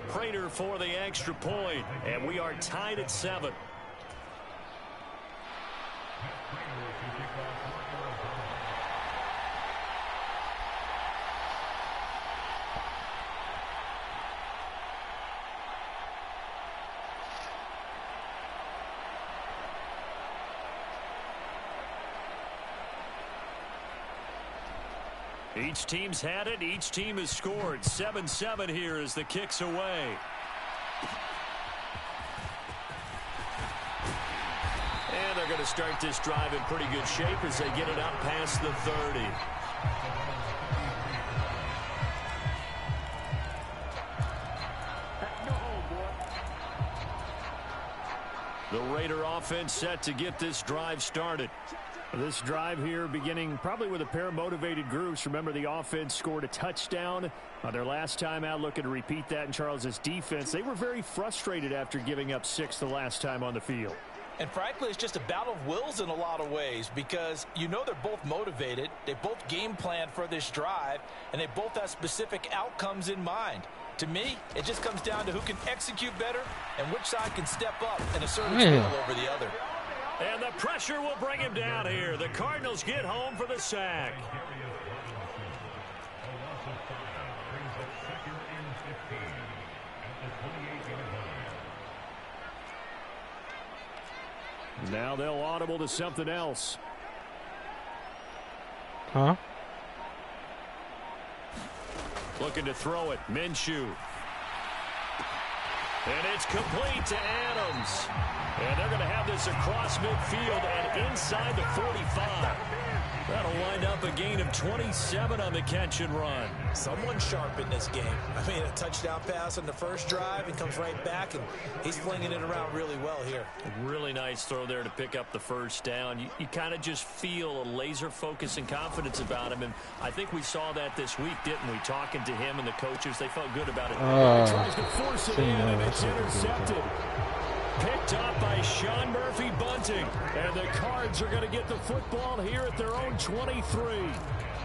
Prater for the extra point, and we are tied at 7. Each team's had it. Each team has scored. 7-7 here as the kick's away. And they're going to start this drive in pretty good shape as they get it up past the 30. The Raider offense set to get this drive started. This drive here beginning probably with a pair of motivated groups. Remember, the offense scored a touchdown on their last time out, looking to repeat that in Charles's defense. They were very frustrated after giving up 6 the last time on the field. And frankly, it's just a battle of wills in a lot of ways because you know they're both motivated. They both game planned for this drive, and they both have specific outcomes in mind. To me, it just comes down to who can execute better and which side can step up and assert its will over the other. And the pressure will bring him down here. The Cardinals get home for the sack. Now they'll audible to something else. Huh? Looking to throw it. Minshew. And it's complete to Adams. And they're going to have this across midfield and inside the 45. That'll wind up a gain of 27 on the catch and run. Someone sharp in this game. I mean, a touchdown pass on the first drive and comes right back, and he's flinging it around really well here. A really nice throw there to pick up the first down. You kind of just feel a laser focus and confidence about him, and I think we saw that this week, didn't we? Talking to him and the coaches, they felt good about it. He tries to force it in, and it's intercepted. Picked up by Sean Murphy Bunting. And the Cards are going to get the football here at their own 23.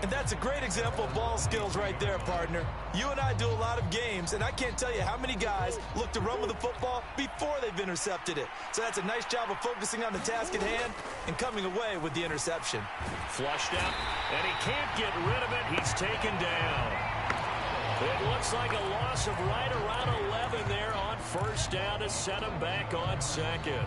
And that's a great example of ball skills right there, partner. You and I do a lot of games, and I can't tell you how many guys look to run with the football before they've intercepted it. So that's a nice job of focusing on the task at hand and coming away with the interception. Flushed out, and he can't get rid of it. He's taken down. It looks like a loss of right around 11 there on first down to set him back on second.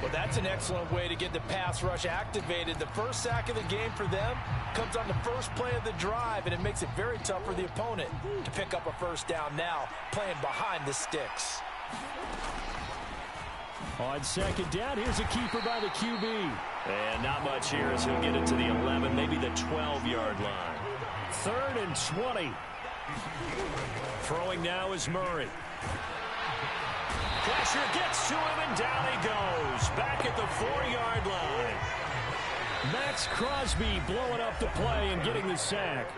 Well, that's an excellent way to get the pass rush activated. The first sack of the game for them comes on the first play of the drive, and it makes it very tough for the opponent to pick up a first down now, playing behind the sticks. On second down, here's a keeper by the QB. And not much here as he'll get it to the 11, maybe the 12-yard line. 3rd and 20. Throwing now is Murray. Pressure gets to him, and down he goes. Back at the 4-yard line. Max Crosby blowing up the play and getting the sack.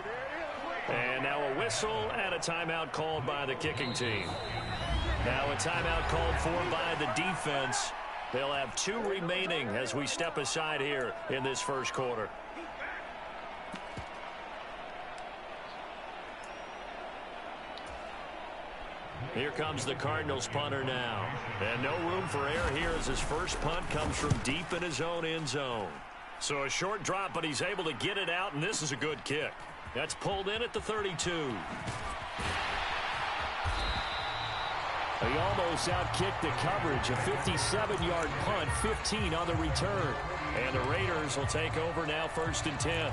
And now a whistle and a timeout called by the kicking team. Now a timeout called for by the defense. They'll have 2 remaining as we step aside here in this first quarter. Here comes the Cardinals punter now. And no room for error here as his first punt comes from deep in his own end zone. So a short drop, but he's able to get it out, and this is a good kick. That's pulled in at the 32. He almost outkicked the coverage. A 57-yard punt, 15 on the return. And the Raiders will take over now 1st and 10.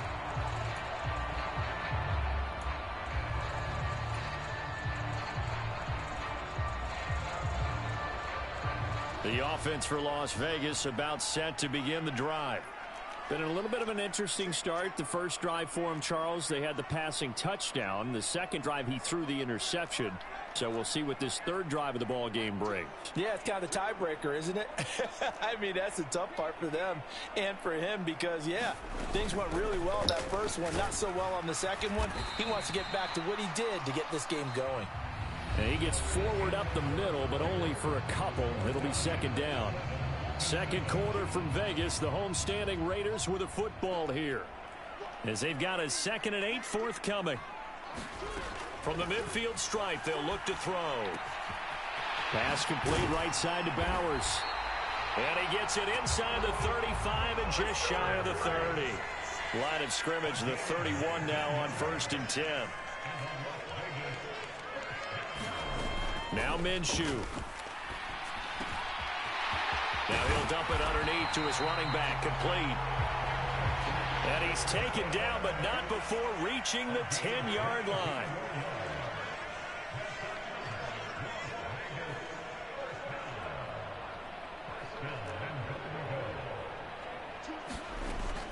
The offense for Las Vegas about set to begin the drive. Been a little bit of an interesting start. The first drive for him, Charles, they had the passing touchdown. The second drive, he threw the interception. So we'll see what this third drive of the ball game brings. Yeah, it's kind of the tiebreaker, isn't it? I mean, that's the tough part for them and for him because, yeah, things went really well in that first one, not so well on the second one. He wants to get back to what he did to get this game going. And he gets forward up the middle, but only for a couple. It'll be second down. Second quarter from Vegas. The homestanding Raiders with a football here as they've got a 2nd and 8 forthcoming. From the midfield stripe, they'll look to throw. Pass complete right side to Bowers. And he gets it inside the 35 and just shy of the 30. Line of scrimmage, the 31 now on 1st and 10. Now Minshew. Now he'll dump it underneath to his running back, complete. And he's taken down, but not before reaching the 10-yard line.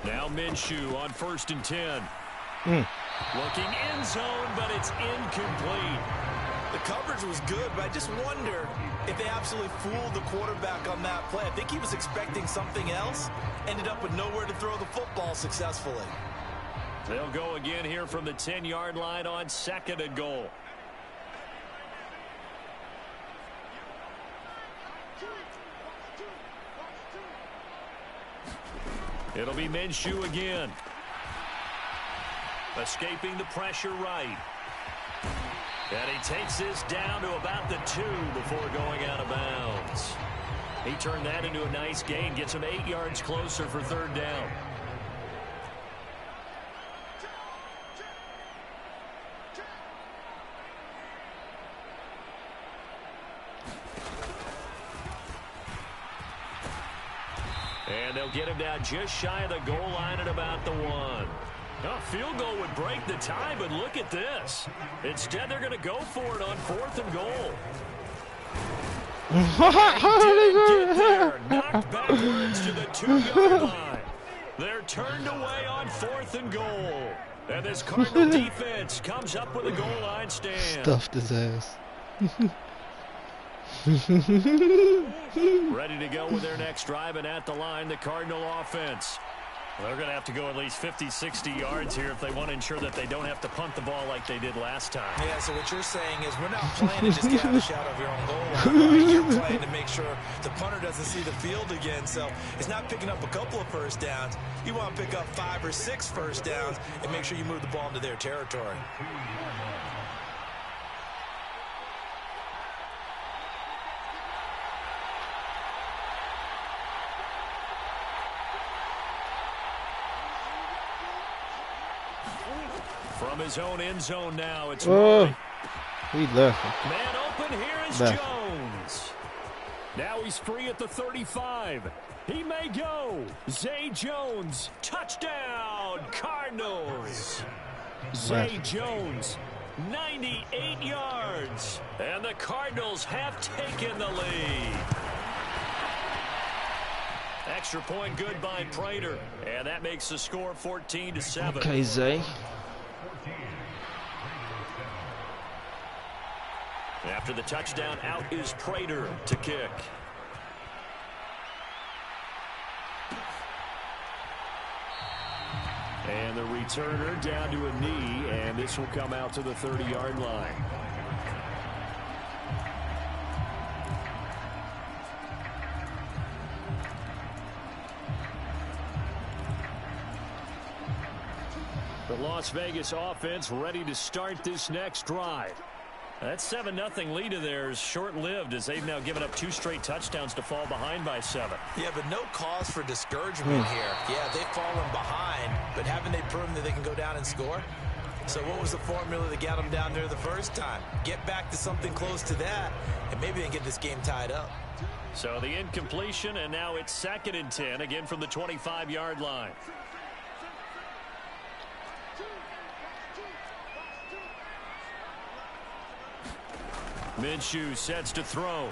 Now Minshew on 1st and 10. Looking end zone, but it's incomplete. The coverage was good, but I just wonder if they absolutely fooled the quarterback on that play. I think he was expecting something else. Ended up with nowhere to throw the football successfully. They'll go again here from the 10-yard line on 2nd and goal. It'll be Minshew again. Escaping the pressure right. And he takes this down to about the 2 before going out of bounds. He turned that into a nice gain. Gets him 8 yards closer for 3rd down. And they'll get him down just shy of the goal line at about the 1. A field goal would break the tie, but look at this. Instead, they're going to go for it on 4th and goal. Didn't get there. Knocked backwards to the 2-yard line. They're turned away on 4th and goal. And this Cardinal defense comes up with a goal line stand. Stuffed his ass. Ready to go with their next drive, and at the line, the Cardinal offense. They're going to have to go at least 50, 60 yards here if they want to ensure that they don't have to punt the ball like they did last time. Yeah, so what you're saying is we're not playing to just cash out of your own goal line. Right? You're playing to make sure the punter doesn't see the field again. So it's not picking up a couple of first downs. You want to pick up 5 or 6 first downs and make sure you move the ball into their territory. From his own end zone now, it's Murray. He left. Man open, here is Jones. Now he's free at the 35. He may go. Zay Jones, touchdown, Cardinals. Zay Jones, 98 yards. And the Cardinals have taken the lead. Extra point good by Prater. And that makes the score 14-7. Okay, Zay. After the touchdown, out is Prater to kick. And the returner down to a knee, and this will come out to the 30-yard line. The Las Vegas offense ready to start this next drive. That 7-0 lead of theirs short-lived as they've now given up 2 straight touchdowns to fall behind by 7. Yeah, but no cause for discouragement here. Yeah, they've fallen behind, but haven't they proven that they can go down and score? So what was the formula that got them down there the first time? Get back to something close to that, and maybe they can get this game tied up. So the incompletion, and now it's 2nd and 10, again from the 25-yard line. Minshew sets to throw.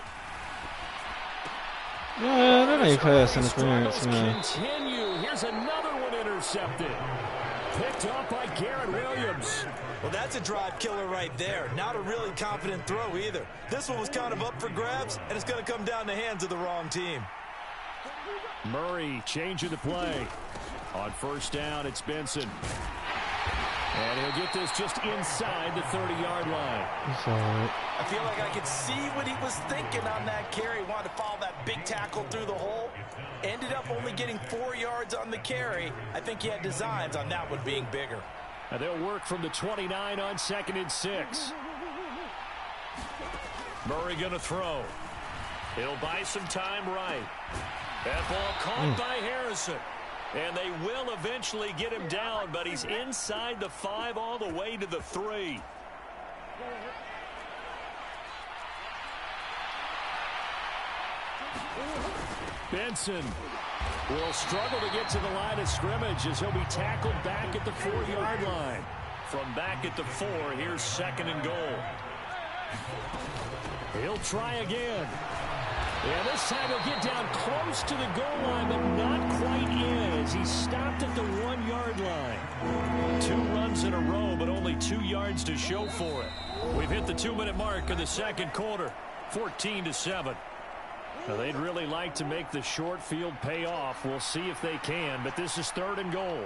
Yeah, that ain't pass interference, man. Continue. Here's another one intercepted. Picked up by Garrett Williams. Well, that's a drive killer right there. Not a really confident throw either. This one was kind of up for grabs, and it's going to come down the hands of the wrong team. Murray changing the play. On 1st down, it's Benson. And he'll get this just inside the 30-yard line. I feel like I could see what he was thinking on that carry. Wanted to follow that big tackle through the hole. Ended up only getting 4 yards on the carry. I think he had designs on that one being bigger. And they'll work from the 29 on 2nd and 6. Murray going to throw. He'll buy some time right. That ball caught by Harrison. And they will eventually get him down, but he's inside the 5 all the way to the 3. Benson will struggle to get to the line of scrimmage as he'll be tackled back at the 4-yard line. From back at the 4, here's 2nd and goal. He'll try again. And this time he'll get down close to the goal line, but not quite in as he stopped at the 1-yard line. 2 runs in a row, but only 2 yards to show for it. We've hit the 2-minute mark of the 2nd quarter, 14-7. Now, they'd really like to make the short field pay off. We'll see if they can, but this is 3rd and goal.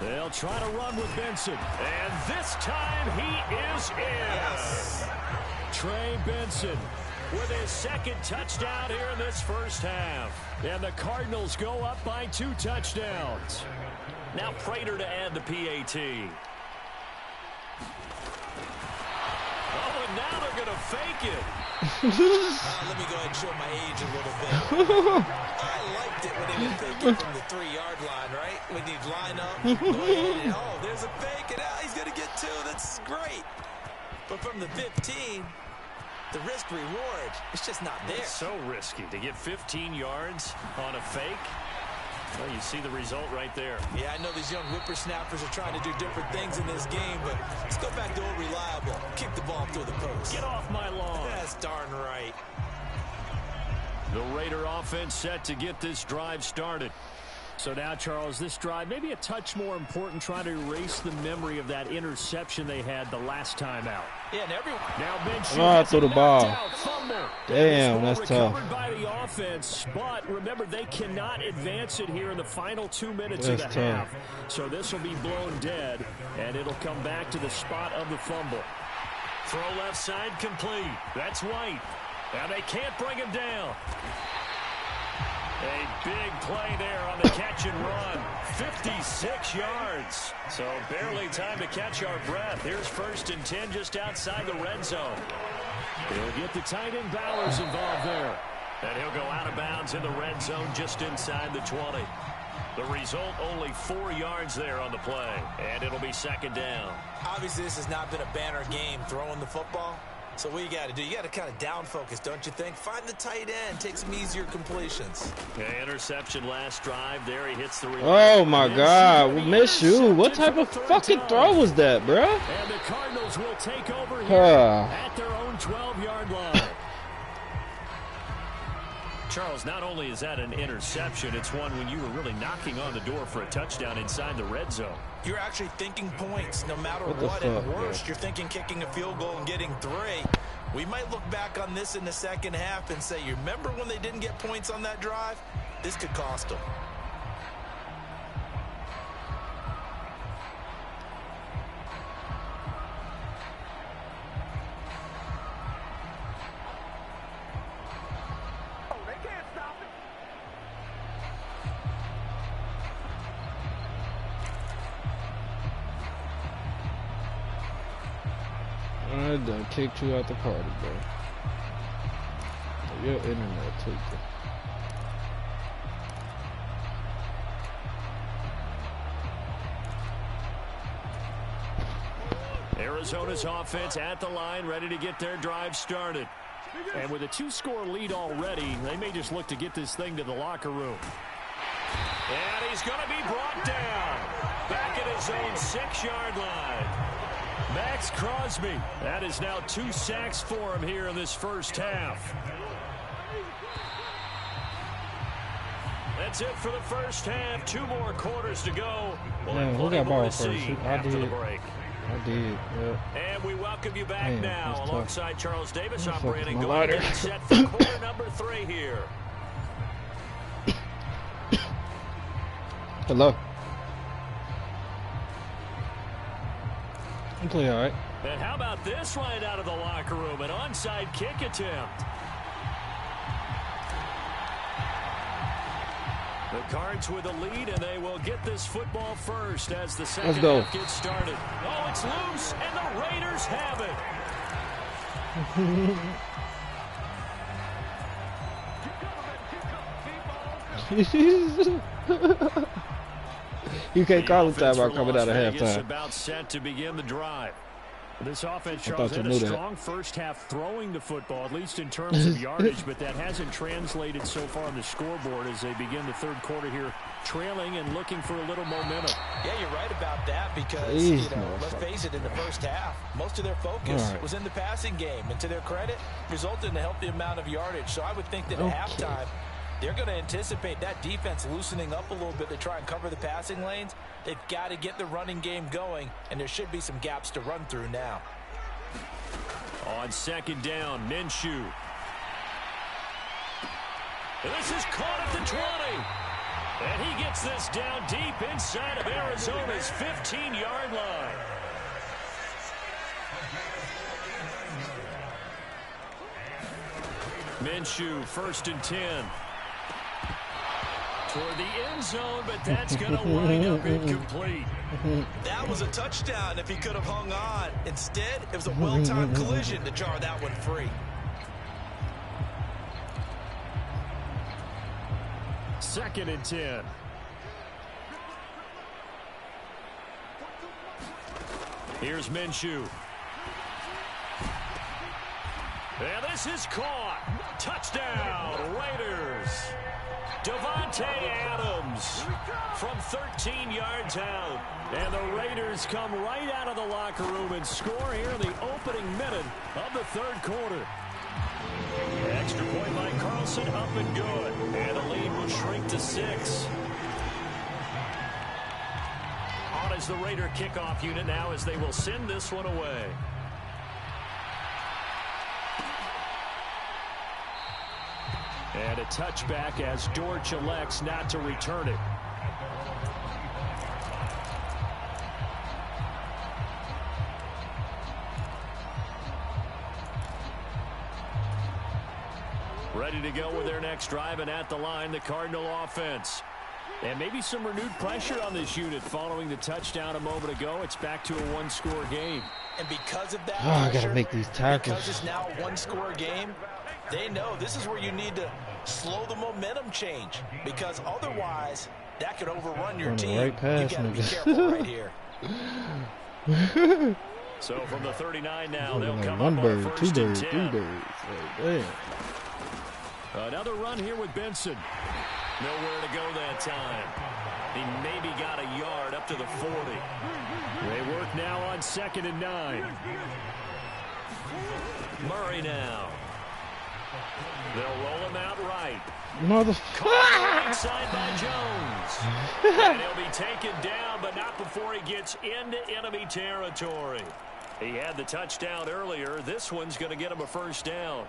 They'll try to run with Benson. And this time he is in. Yes. Trey Benson with his 2nd touchdown here in this first half. And the Cardinals go up by 2 touchdowns. Now Prater to add the PAT. Oh, and now they're going to fake it. Let me go ahead and show my age a little bit. I liked it when they would fake it from the 3-yard line, right? When you line up, go ahead and, oh, there's a fake, and he's going to get 2. That's great. But from the 15, the risk-reward, it's just not there. It's so risky to get 15 yards on a fake. Well, you see the result right there. Yeah, I know these young whippersnappers are trying to do different things in this game, but let's go back to old reliable. Kick the ball through the post. Get off my lawn. That's darn right. The Raider offense set to get this drive started. So now, Charles, this drive maybe a touch more important, trying to erase the memory of that interception they had the last time out. Yeah, and everyone. Now I threw the ball. Out, damn, that's tough. Recovered by the offense, but remember, they cannot advance it here in the final 2 minutes of the half. So this will be blown dead, and it'll come back to the spot of the fumble. Throw left side complete. That's White. And they can't bring him down. A big play there on the catch and run. 56 yards. So barely time to catch our breath. Here's 1st and 10 just outside the red zone. He'll get the tight end Bowers involved there. And he'll go out of bounds in the red zone just inside the 20. The result, only 4 yards there on the play. And it'll be 2nd down. Obviously, this has not been a banner game throwing the football. So what you got to do, you got to kind of down focus, don't you think? Find the tight end, take some easier completions. Okay, interception last drive. There he hits the Oh my God, we miss you. What type of fucking throw was that, bro? And the Cardinals will take over here at their own 12-yard line. Charles, not only is that an interception, it's one when you were really knocking on the door for a touchdown inside the red zone. You're actually thinking points no matter what. At worst, you're thinking kicking a field goal and getting 3. We might look back on this in the second half and say, you remember when they didn't get points on that drive? This could cost them. I done kicked you out the party, bro. Your internet tweaking. Arizona's offense at the line, ready to get their drive started. And with a 2-score lead already, they may just look to get this thing to the locker room. And he's going to be brought down back at his own 6-yard line. Max Crosby. That is now 2 sacks for him here in this first half. That's it for the first half. 2 more quarters to go. We'll have plenty more to see after the break. I did, yeah. And we welcome you back now alongside Charles Davis operating. Go ahead and set for quarter number 3 here. Hello. I'm playing all right. And how about this right out of the locker room? An onside kick attempt. The Cards with a lead, and they will get this football first as the second half gets started. Oh, it's loose, and the Raiders have it. You can't call him timeout coming out of halftime. About set to begin the drive. This offense, Charles, had a strong first half throwing the football, at least in terms of yardage, but that hasn't translated so far on the scoreboard as they begin the third quarter here, trailing and looking for a little momentum. Yeah, you're right about that because, let's face it, in the first half, most of their focus was in the passing game, and to their credit, resulted in a healthy amount of yardage. So I would think that at halftime, they're going to anticipate that defense loosening up a little bit to try and cover the passing lanes. They've got to get the running game going, and there should be some gaps to run through now. On second down, Minshew. This is caught at the 20. And he gets this down deep inside of Arizona's 15-yard line. Minshew, 1st and 10. Toward the end zone, but that's going to wind up incomplete. That was a touchdown if he could have hung on. Instead, it was a well-timed collision to jar that one free. 2nd and 10. Here's Minshew. And this is caught. Touchdown, Raiders. Davante Adams from 13 yards out. And the Raiders come right out of the locker room and score here in the opening minute of the third quarter. Extra point by Carlson, up and good. And the lead will shrink to 6. On as the Raider kickoff unit now as they will send this one away. And a touchback as Dortch elects not to return it. Ready to go with their next drive, and at the line, the Cardinal offense. And maybe some renewed pressure on this unit following the touchdown a moment ago. It's back to a one-score game. And because of that pressure, I got to make these tackles. Because it's now a one-score game, they know this is where you need to slow the momentum change, because otherwise that could overrun your team. Right pass, you got to be careful right here. So from the 39 now, they'll like come one up on bird, 1st two and birds, 10. 3 birds. Like, Another run here with Benson. Nowhere to go that time. He maybe got a yard up to the 40. They work now on 2nd and 9. Murray now. They'll roll him out right. Motherfucker. Right side by Jones. And he'll be taken down, but not before he gets into enemy territory. He had the touchdown earlier. This one's going to get him a first down.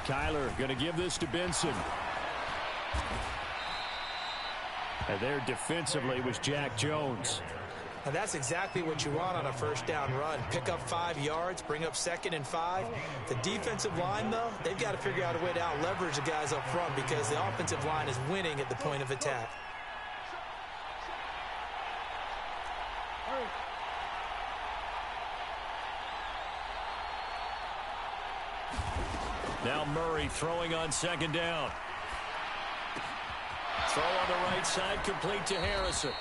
Kyler going to give this to Benson. And there defensively was Jack Jones. And that's exactly what you want on a first down run. Pick up 5 yards, bring up 2nd and 5. The defensive line, though, they've got to figure out a way to out-leverage the guys up front because the offensive line is winning at the point of attack. Now Murray throwing on 2nd down. Throw on the right side, complete to Harrison.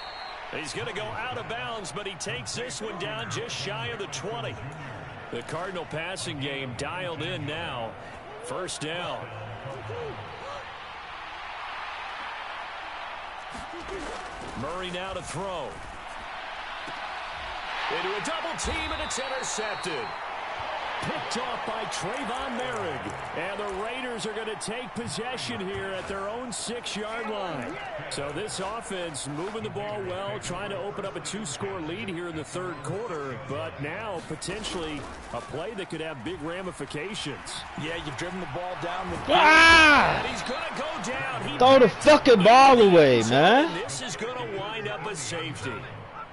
He's going to go out of bounds, but he takes this one down just shy of the 20. The Cardinal passing game dialed in now. First down. Murray now to throw. Into a double team, and it's intercepted. Picked off by Trayvon Merrick. And the Raiders are going to take possession here at their own 6-yard line. So this offense moving the ball well, trying to open up a 2-score lead here in the third quarter. But now potentially a play that could have big ramifications. Yeah, you've driven the ball down with and he's going to go down. Throw the fucking ball away, man. This is going to wind up a safety.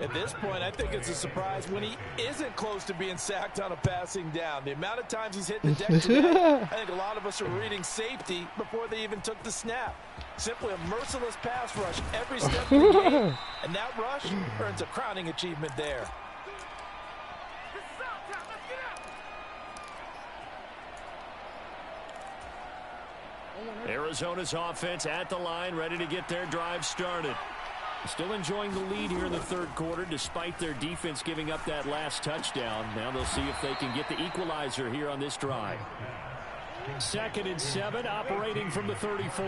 At this point, I think it's a surprise when he isn't close to being sacked on a passing down. The amount of times he's hit the deck today, I think a lot of us are reading safety before they even took the snap. Simply a merciless pass rush every step of the game, and that rush earns a crowning achievement there. Arizona's offense at the line, ready to get their drive started. Still enjoying the lead here in the third quarter, despite their defense giving up that last touchdown. Now they'll see if they can get the equalizer here on this drive. 2nd and 7, operating from the 34.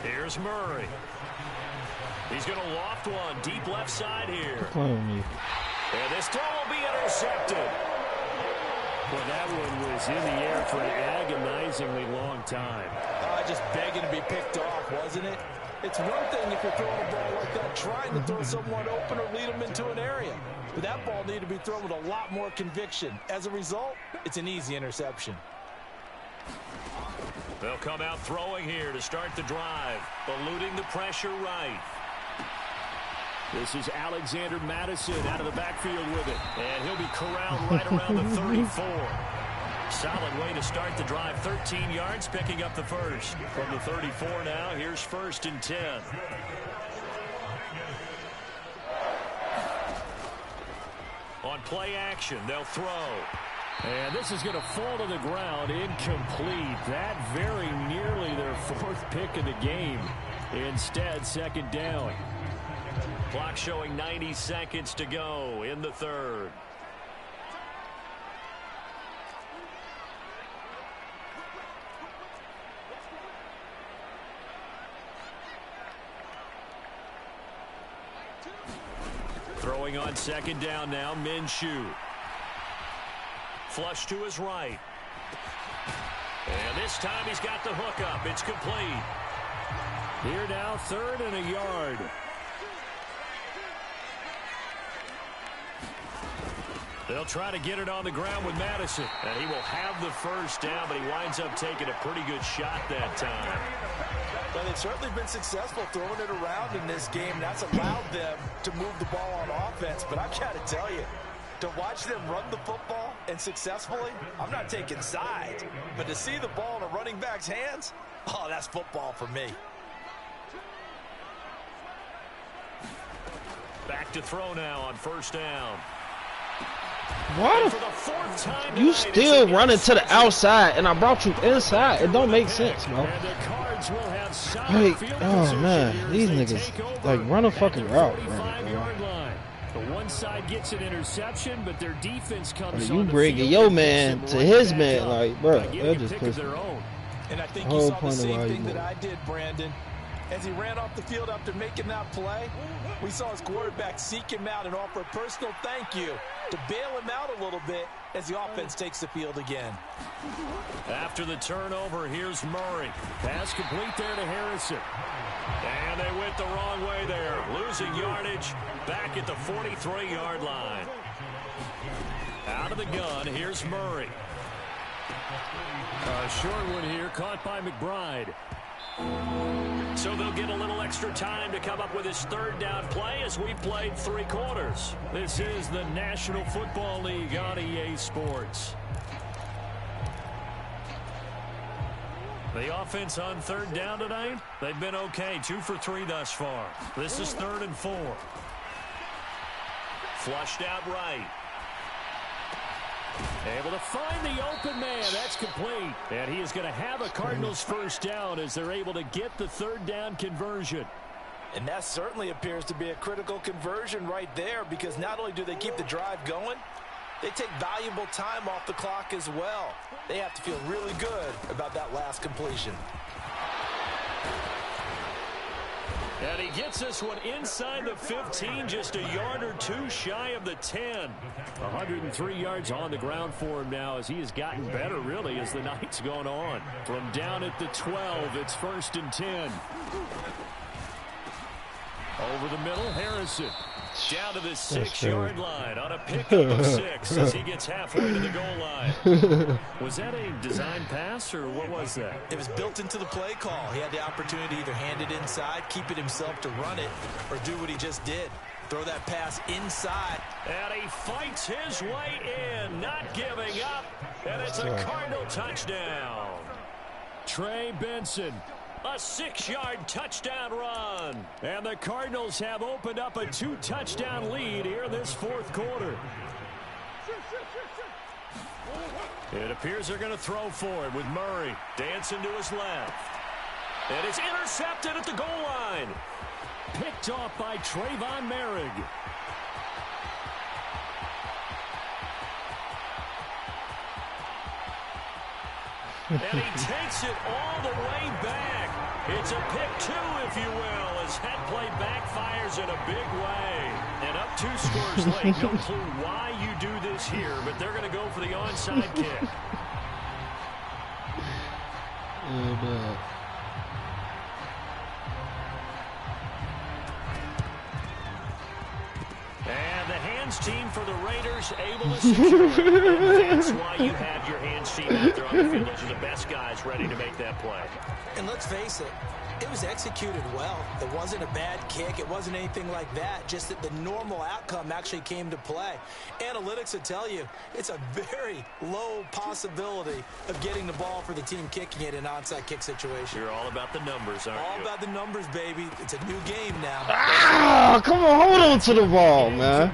Here's Murray. He's going to loft one deep left side here. And this throw will be intercepted. Well, that one was in the air for an agonizingly long time. Just begging to be picked off, wasn't it? It's one thing if you're throwing a ball like that, trying to throw someone open or lead them into an area. But that ball needed to be thrown with a lot more conviction. As a result, it's an easy interception. They'll come out throwing here to start the drive, eluding the pressure right. This is Alexander Madison out of the backfield with it. And he'll be corralled right around the 34. Solid way to start the drive. 13 yards, picking up the first. From the 34 now, here's 1st and 10. On play action, they'll throw. And this is going to fall to the ground, incomplete. That very nearly their 4th pick of the game. Instead, 2nd down. Clock showing 90 seconds to go in the 3rd. Throwing on 2nd down now, Minshew. Flush to his right. And this time he's got the hook up. It's complete. Here now, 3rd and a yard. They'll try to get it on the ground with Madison. And he will have the 1st down, but he winds up taking a pretty good shot that time. Well, they've certainly been successful throwing it around in this game. That's allowed them to move the ball on offense. But I've got to tell you, to watch them run the football and successfully, I'm not taking sides. But to see the ball in a running back's hands, oh, that's football for me. Back to throw now on 1st down. Why you still running to the outside and I brought you inside? It don't make sense, bro. Like, oh man, these niggas like run a fucking route, bro. The one side gets an interception, but their defense comes. You bringing your man to his man, like, bro, they're just pissing. And I think you saw the same thing that I did, Brandon. As he ran off the field after making that play, we saw his quarterback seek him out and offer a personal thank you to bail him out a little bit as the offense takes the field again. After the turnover, here's Murray. Pass complete there to Harrison. And they went the wrong way there. Losing yardage back at the 43-yard line. Out of the gun, here's Murray. A short one here, caught by McBride. So they'll get a little extra time to come up with his 3rd down play as we played 3 quarters. This is the National Football League on EA Sports. The offense on 3rd down tonight, they've been okay. 2 for 3 thus far. This is 3rd and 4. Flushed out right. Able to find the open man. That's complete. And he is going to have a Cardinals 1st down as they're able to get the 3rd down conversion. And that certainly appears to be a critical conversion right there, because not only do they keep the drive going, they take valuable time off the clock as well. They have to feel really good about that last completion. And he gets this one inside the 15, just a yard or 2 shy of the 10. 103 yards on the ground for him now as he has gotten better, really, as the night's gone on. From down at the 12, it's 1st and 10. Over the middle, Harrison. Down to the 6-yard line on a pickup of 6 as he gets halfway to the goal line. Was that a design pass or what was that? It was built into the play call. He had the opportunity to either hand it inside, keep it himself to run it, or do what he just did. Throw that pass inside. And he fights his way in, not giving up. And it's a Cardinal touchdown. Trey Benson. A 6-yard touchdown run. And the Cardinals have opened up a 2-touchdown lead here in this fourth quarter. It appears they're going to throw for it with Murray dancing to his left. And it's intercepted at the goal line. Picked off by Trayvon Merrick. And he takes it all the way back. It's a pick 2, if you will, as that play backfires in a big way. And up 2 scores late. No clue why you do this here, but they're going to go for the onside kick. Oh, no. And the hands team for the Raiders able to secure it. And that's why you have your hands team out there on the field. Those are the best guys ready to make that play. And let's face it, it was executed well. It wasn't a bad kick. It wasn't anything like that. Just that the normal outcome actually came to play. Analytics will tell you it's a very low possibility of getting the ball for the team kicking it in an onside kick situation. You're all about the numbers, aren't you? All about the numbers, baby. It's a new game now. Ah, come on, hold on to the ball, man.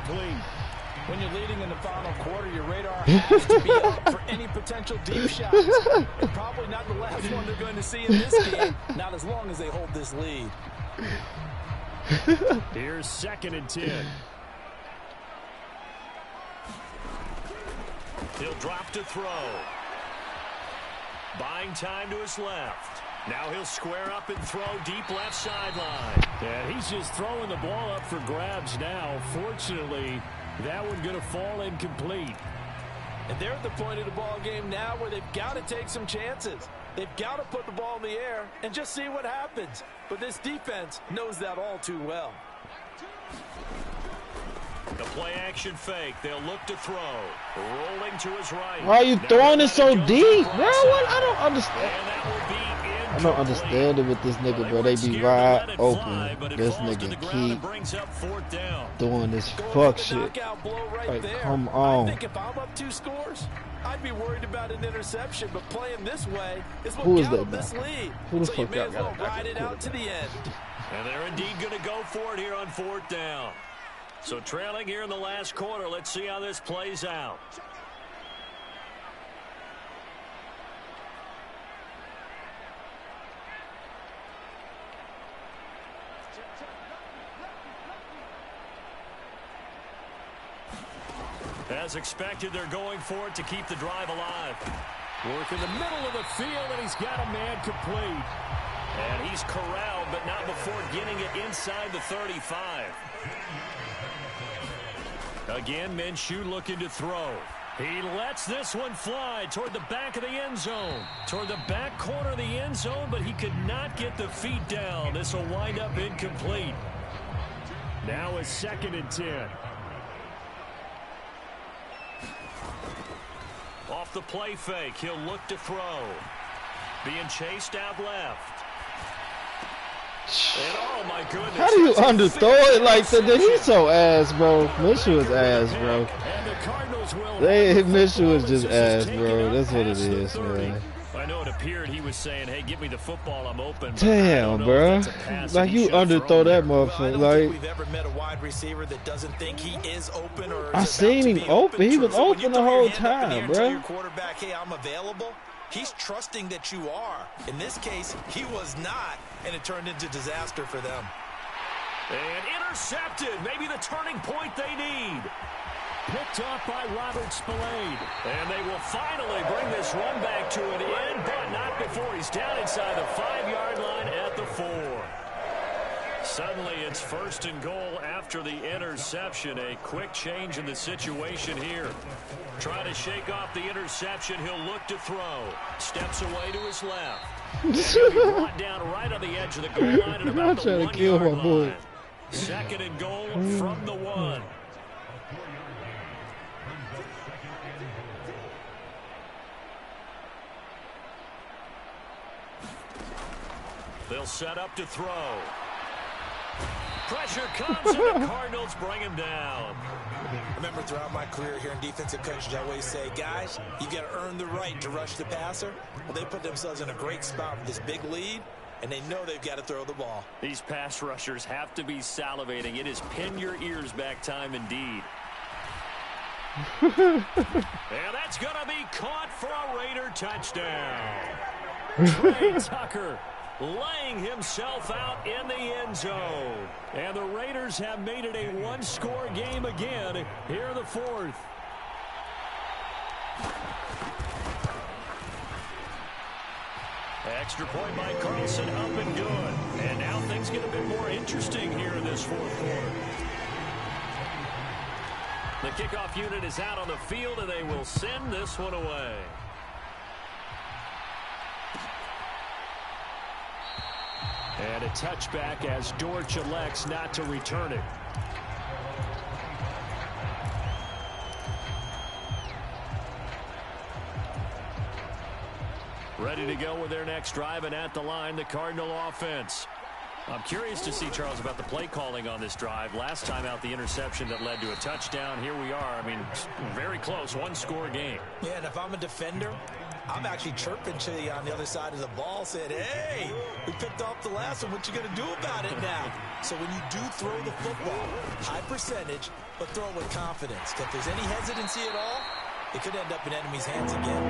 When you're leading in the final quarter, your radar has to be up for any potential deep shots. And probably not the last one they're going to see in this game, not as long as they hold this lead. Here's 2nd and 10. He'll drop to throw. Buying time to his left. Now he'll square up and throw deep left sideline. And he's just throwing the ball up for grabs now. Fortunately, that one going to fall incomplete. And they're at the point of the ball game now where they've got to take some chances. They've got to put the ball in the air and just see what happens. But this defense knows that all too well. The play action fake. They'll look to throw. Rolling to his right. Why are you throwing it so deep, bro? I don't understand. I don't understand it with this nigga, bro. They be wide open. This nigga keep doing this fuck shit. Like, come on. I think if I'm up 2 scores, I'd be worried about an interception, but playing this way is what Who is got that this lead. Who the so fuck you may as well got ride it out to the end. And they're indeed going to go for it here on 4th down. So trailing here in the last quarter. Let's see how this plays out. As expected, they're going for it to keep the drive alive. Work in the middle of the field, and he's got a man complete. And he's corralled, but not before getting it inside the 35. Again, Minshew looking to throw. He lets this one fly toward the back of the end zone. Toward the back corner of the end zone, but he could not get the feet down. This will wind up incomplete. Now a 2nd and 10. Off the play fake, he'll look to throw. Being chased out left. And oh my goodness. How do you underthrow it like that? He's so ass, bro. Minshew is ass, bro. Minshew is just ass, bro. That's what it is, man. I know it appeared he was saying, hey, give me the football, I'm open. Damn, bro. Like, you underthrow that motherfucker. Like, we've ever met a wide receiver that doesn't think he is open or I seen him open. He was open the whole time, bro. Your quarterback, hey, I'm available. He's trusting that you are. In this case, he was not, and it turned into disaster for them. And intercepted. Maybe the turning point they need. Picked off by Robert Spillane. And they will finally bring this run back to an end, but not before he's down inside the 5-yard line at the 4. Suddenly it's 1st and goal after the interception. A quick change in the situation here. Trying to shake off the interception. He'll look to throw. Steps away to his left. He'll be brought down right on the edge of the goal line at about the 1-yard line. 2nd and goal from the 1. They'll set up to throw. Pressure comes, and the Cardinals bring him down. Remember, throughout my career here in defensive coaching, I always say, guys, you got to earn the right to rush the passer. Well, they put themselves in a great spot with this big lead, and they know they've got to throw the ball. These pass rushers have to be salivating. It is pin your ears back time indeed. And that's going to be caught for a Raider touchdown. Trey Tucker laying himself out in the end zone. And the Raiders have made it a one-score game again here in the 4th. Extra point by Carlson, up and good. And now things get a bit more interesting here in this 4th quarter. The kickoff unit is out on the field, and they will send this one away. And a touchback as Dortch elects not to return it. Ready to go with their next drive, and at the line, the Cardinal offense. I'm curious to see, Charles, about the play calling on this drive. Last time out, the interception that led to a touchdown. Here we are. I mean, very close, one-score game. Yeah, and if I'm a defender, I'm actually chirping to you on the other side of the ball, saying, hey, we picked off the last one. What you going to do about it now? So when you do throw the football, high percentage, but throw it with confidence. If there's any hesitancy at all, it could end up in enemy's hands again.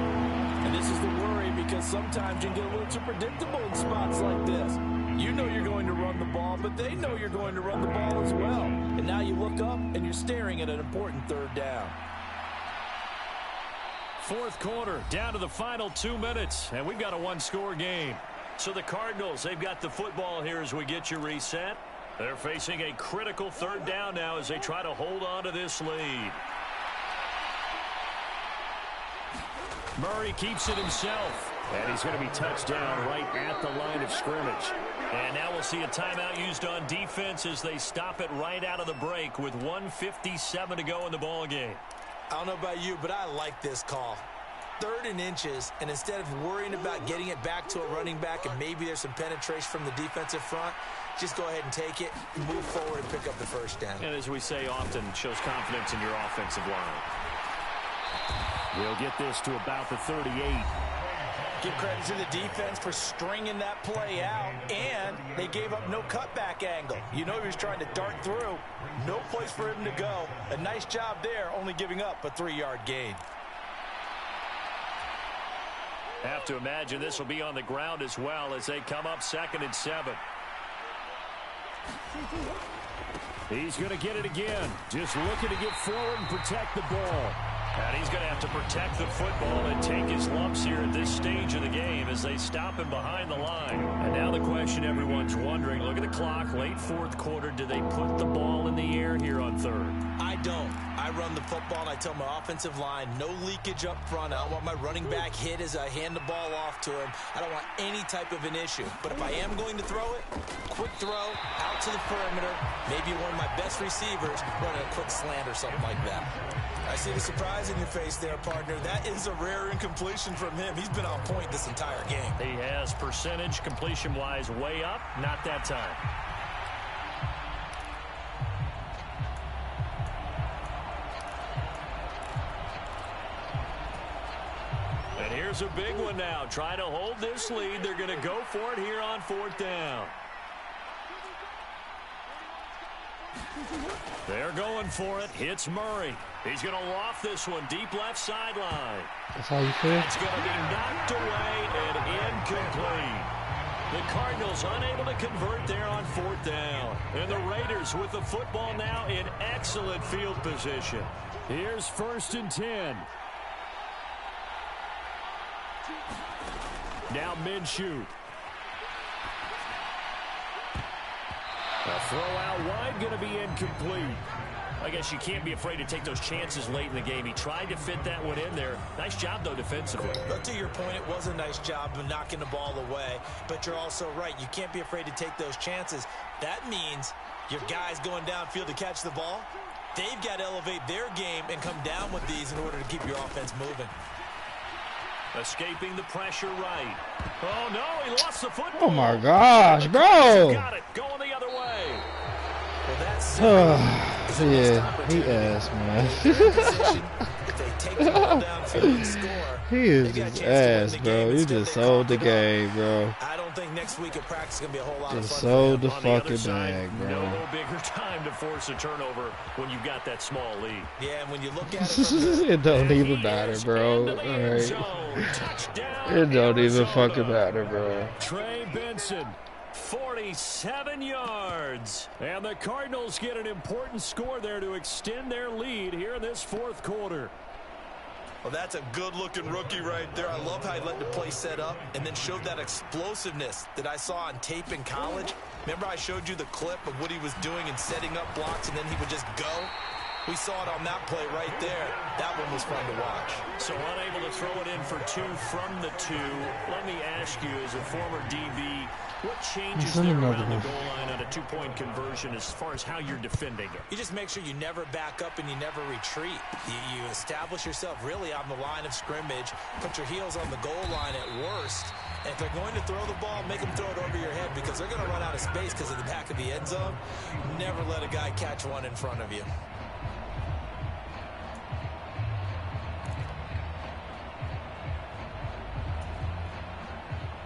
And this is the worry, because sometimes you can get a little too predictable in spots like this. You know you're going to run the ball, but they know you're going to run the ball as well. And now you look up, and you're staring at an important 3rd down. 4th quarter, down to the final 2 minutes, and we've got a one-score game. So the Cardinals, they've got the football here as we get you reset. They're facing a critical 3rd down now as they try to hold on to this lead. Murray keeps it himself, and he's going to be touched down right at the line of scrimmage. And now we'll see a timeout used on defense as they stop it right out of the break with 1:57 to go in the ball game. I don't know about you, but I like this call. 3rd and inches, and instead of worrying about getting it back to a running back and maybe there's some penetration from the defensive front, just go ahead and take it, move forward, and pick up the 1st down. And as we say often, shows confidence in your offensive line. We'll get this to about the 38. Give credit to the defense for stringing that play out, and they gave up no cutback angle. You know he was trying to dart through. No place for him to go. A nice job there, only giving up a 3-yard gain. Have to imagine this will be on the ground as well as they come up 2nd and 7. He's going to get it again. Just looking to get forward and protect the ball. And he's going to have to protect the football and take his lumps here at this stage of the game as they stop him behind the line. And now the question everyone's wondering, look at the clock, late 4th quarter, do they put the ball in the air here on 3rd? I don't. I run the football, and I tell my offensive line, no leakage up front. I don't want my running back hit as I hand the ball off to him. I don't want any type of an issue. But if I am going to throw it, quick throw, out to the perimeter, maybe one of my best receivers running a quick slant or something like that. I see the surprise in your face there, partner. That is a rare incompletion from him. He's been on point this entire game. He has percentage completion-wise way up, not that time. And here's a big one now. Trying to hold this lead. They're going to go for it here on 4th down. They're going for it. Hits Murray. He's going to loft this one deep left sideline. That's how you feel? It's going to be knocked away and incomplete. The Cardinals unable to convert there on 4th down. And the Raiders with the football now in excellent field position. Here's 1st and 10. Now Minshew. A throw out wide, going to be incomplete. I guess you can't be afraid to take those chances late in the game. He tried to fit that one in there. Nice job, though, defensively. But to your point, it was a nice job of knocking the ball away. But you're also right. You can't be afraid to take those chances. That means Your guys going downfield to catch the ball, they've got to elevate their game and come down with these in order to keep your offense moving. Escaping the pressure right. Oh, no, he lost the football. Oh, my gosh, bro. Got it. Going the other way. Well, that's yeah, he ass, man. If they take the ball downfield and score, he is just ass, bro. You just sold the game, bro. I don't think next week at practice is going to be a whole lot of fun. Just sold the On fucking the other bag, side, bro. No bigger time to force a turnover when you've got that small lead. Yeah, and when you look at it, It don't even matter, bro. Alright. It don't even fucking matter, bro. Trey Benson, 47 yards. And the Cardinals get an important score there to extend their lead here in this fourth quarter. well, that's a good-looking rookie right there. I love how he let the play set up and then showed that explosiveness that I saw on tape in college. Remember I showed you the clip of what he was doing and setting up blocks, and then he would just go? We saw it on that play right there. That one was fun to watch. So unable to throw it in for two from the two. Let me ask you, as a former DB, what changes there around the goal line on a two-point conversion as far as how you're defending it? You just make sure you never back up and you never retreat. You establish yourself really on the line of scrimmage, put your heels on the goal line at worst, and if they're going to throw the ball, make them throw it over your head because they're going to run out of space because of the back of the end zone. Never let a guy catch one in front of you.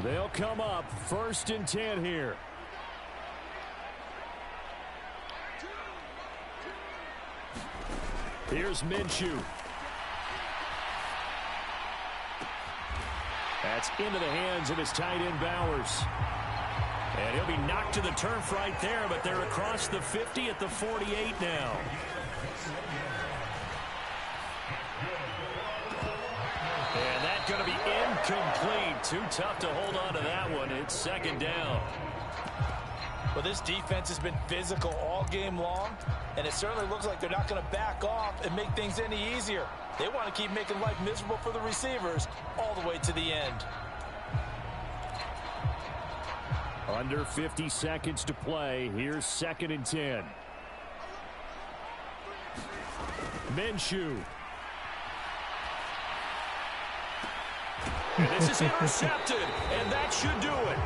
They'll come up 1st and 10 here. Here's Minshew. That's into the hands of his tight end Bowers. And he'll be knocked to the turf right there, but they're across the 50 at the 48 now. And that's going to be incomplete. Too tough to hold on to that one. It's 2nd down. Well, this defense has been physical all game long, and it certainly looks like they're not going to back off and make things any easier. They want to keep making life miserable for the receivers all the way to the end. Under 50 seconds to play. Here's 2nd and 10. Minshew. And this is intercepted, and that should do it.